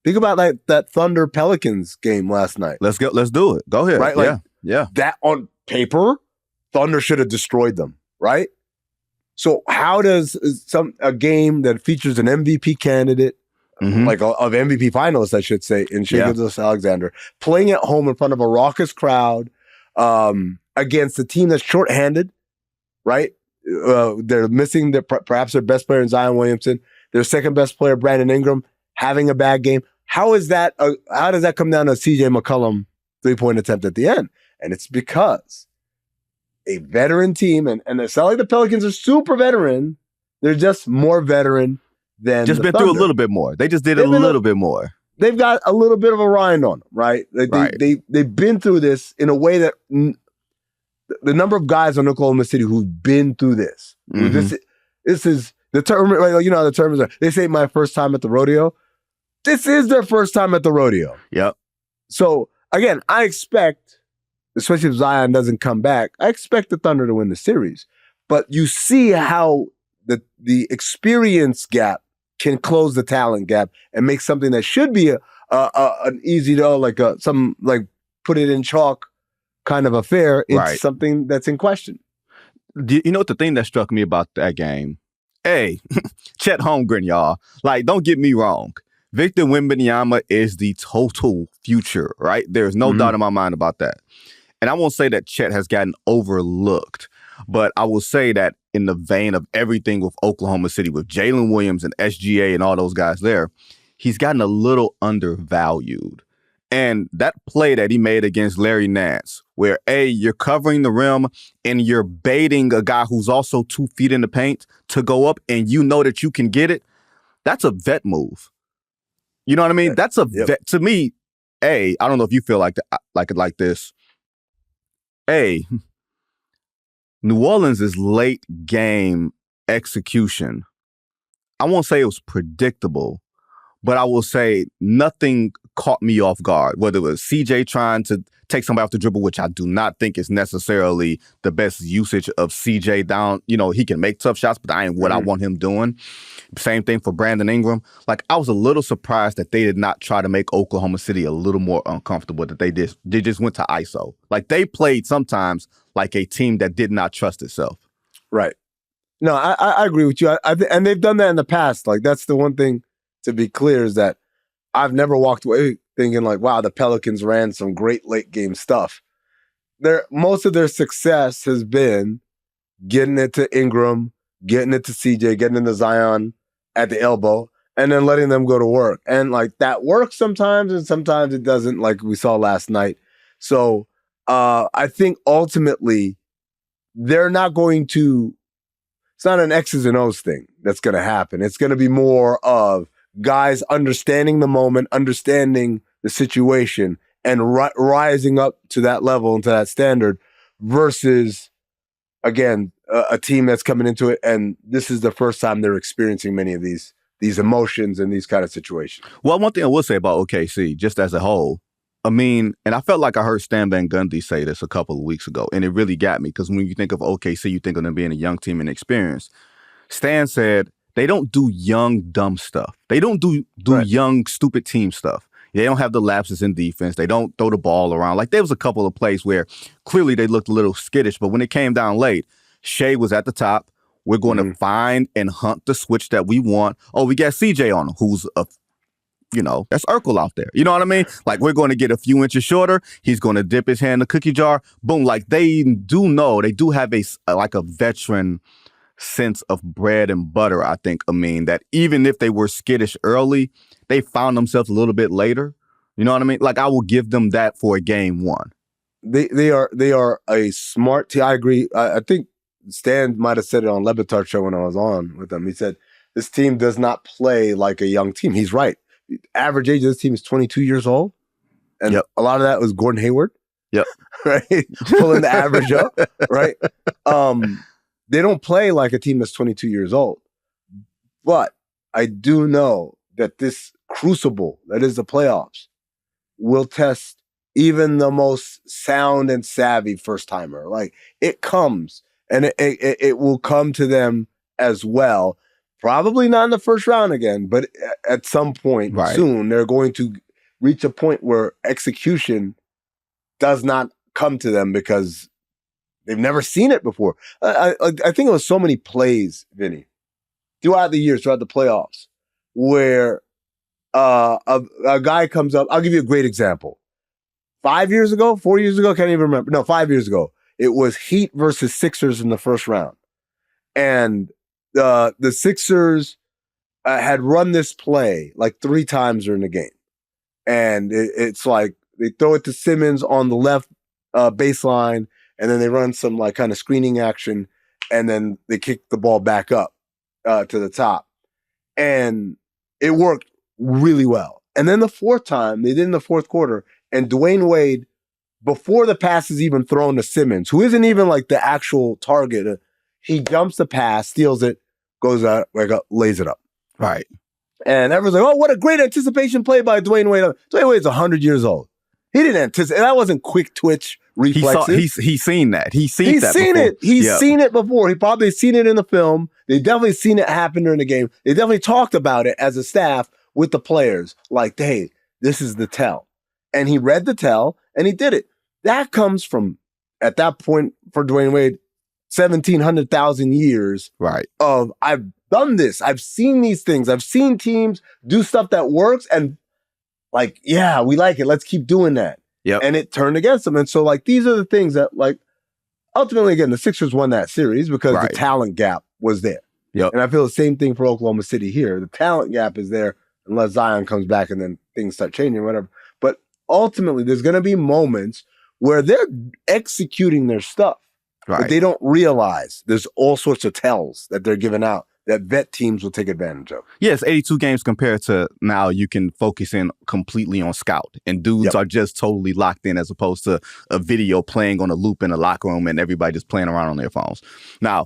Think about that Thunder Pelicans game last night. Let's go. Let's do it. Go ahead. Right? Like, yeah. That on paper, Thunder should have destroyed them, right? So how does a game that features an MVP candidate, like of MVP finalists, I should say, in Shai Gilgeous-Alexander, playing at home in front of a raucous crowd against a team that's shorthanded, right? They're missing perhaps their best player in Zion Williamson, their second best player, Brandon Ingram, having a bad game. How does that come down to a CJ McCollum 3-point attempt at the end? And it's because a veteran team, and it's not like the Pelicans are super veteran. They're just more veteran than just the been Thunder. Through a little bit more. They just did a little bit more. They've got a little bit of a rind on them, right? They've been through this in a way that the number of guys on Oklahoma City who've been through this. This is the term, right? You know how the terms are. This ain't my first time at the rodeo. This is their first time at the rodeo. Yep. So again, I expect, especially if Zion doesn't come back, I expect the Thunder to win the series. But you see how the experience gap can close the talent gap and make something that should be an easy to put it in chalk kind of affair into something that's in question. You know what the thing that struck me about that game? Hey, Chet Holmgren, y'all. Like, don't get me wrong. Victor Wembanyama is the total future, right? There's no doubt in my mind about that. And I won't say that Chet has gotten overlooked, but I will say that in the vein of everything with Oklahoma City, with Jalen Williams and SGA and all those guys there, he's gotten a little undervalued. And that play that he made against Larry Nance, where you're covering the rim and you're baiting a guy who's also 2 feet in the paint to go up and you know that you can get it, that's a vet move. You know what I mean? That's a vet. To me, I don't know if you feel like this. New Orleans' late game execution, I won't say it was predictable, but I will say nothing caught me off guard, whether it was CJ trying to take somebody off the dribble, which I do not think is necessarily the best usage of CJ down. You know, he can make tough shots, but I ain't what I want him doing. Same thing for Brandon Ingram. Like, I was a little surprised that they did not try to make Oklahoma City a little more uncomfortable, that they just went to ISO. Like, they played sometimes like a team that did not trust itself. Right. No, I agree with you. And they've done that in the past. Like, that's the one thing to be clear is that I've never walked away thinking like, wow, the Pelicans ran some great late game stuff. Most of their success has been getting it to Ingram, getting it to CJ, getting it to Zion at the elbow, and then letting them go to work. And like that works sometimes, and sometimes it doesn't, like we saw last night. So I think ultimately they're not going to, it's not an X's and O's thing that's going to happen. It's going to be more of guys understanding the moment, understanding the situation, and rising up to that level and to that standard versus, again, a team that's coming into it, and this is the first time they're experiencing many of these emotions and these kind of situations. Well, one thing I will say about OKC, just as a whole, I mean, and I felt like I heard Stan Van Gundy say this a couple of weeks ago, and it really got me, because when you think of OKC, you think of them being a young team and experienced. Stan said, they don't do young, dumb stuff. They don't do young, stupid team stuff. They don't have the lapses in defense. They don't throw the ball around. Like, there was a couple of plays where clearly they looked a little skittish, but when it came down late, Shai was at the top. We're going to find and hunt the switch that we want. Oh, we got CJ on him, who's that's Urkel out there. You know what I mean? Like, we're going to get a few inches shorter. He's going to dip his hand in the cookie jar. Boom. Like, they do have a veteran sense of bread and butter, I think, Amin, that even if they were skittish early, they found themselves a little bit later. You know what I mean? Like, I will give them that for game one. They are a smart team. I agree. I think Stan might have said it on Le Batard show when I was on with him. He said, this team does not play like a young team. He's right. The average age of this team is 22 years old. And a lot of that was Gordon Hayward. Yep. Right? Pulling the average up. Right? They don't play like a team that's 22 years old. But I do know that this crucible that is the playoffs will test even the most sound and savvy first-timer. Like, it comes, and it will come to them as well. Probably not in the first round again, but at some point soon, they're going to reach a point where execution does not come to them because they've never seen it before. I think it was so many plays, Vinny, throughout the years, throughout the playoffs, where a guy comes up. I'll give you a great example. 5 years ago, 4 years ago, can't even remember. No, 5 years ago, it was Heat versus Sixers in the first round. And the Sixers had run this play like 3 times during the game. And it's like they throw it to Simmons on the left baseline, and then they run some like kind of screening action, and then they kick the ball back up to the top. And it worked really well. And then the fourth time, they did in the fourth quarter, and Dwayne Wade, before the pass is even thrown to Simmons, who isn't even like the actual target, he jumps the pass, steals it, goes out, lays it up. Right. And everyone's like, oh, what a great anticipation play by Dwayne Wade. Dwayne Wade's 100 years old. He didn't anticipate. That wasn't quick twitch reflexes. He's seen that. He's seen it. He's seen it before. He probably seen it in the film. They definitely seen it happen during the game. They definitely talked about it as a staff with the players. Like, hey, this is the tell. And he read the tell, and he did it. That comes from, at that point for Dwayne Wade, 1,700,000 years of I've done this. I've seen these things. I've seen teams do stuff that works, and like, yeah, we like it. Let's keep doing that. Yep. And it turned against them. And so, like, these are the things that, like, ultimately, again, the Sixers won that series because the talent gap was there. Yep. And I feel the same thing for Oklahoma City here. The talent gap is there unless Zion comes back and then things start changing, whatever. But ultimately, there's going to be moments where they're executing their stuff, but they don't realize there's all sorts of tells that they're giving out that vet teams will take advantage of. Yes, 82 games compared to now you can focus in completely on scout. And dudes are just totally locked in as opposed to a video playing on a loop in a locker room and everybody just playing around on their phones. Now,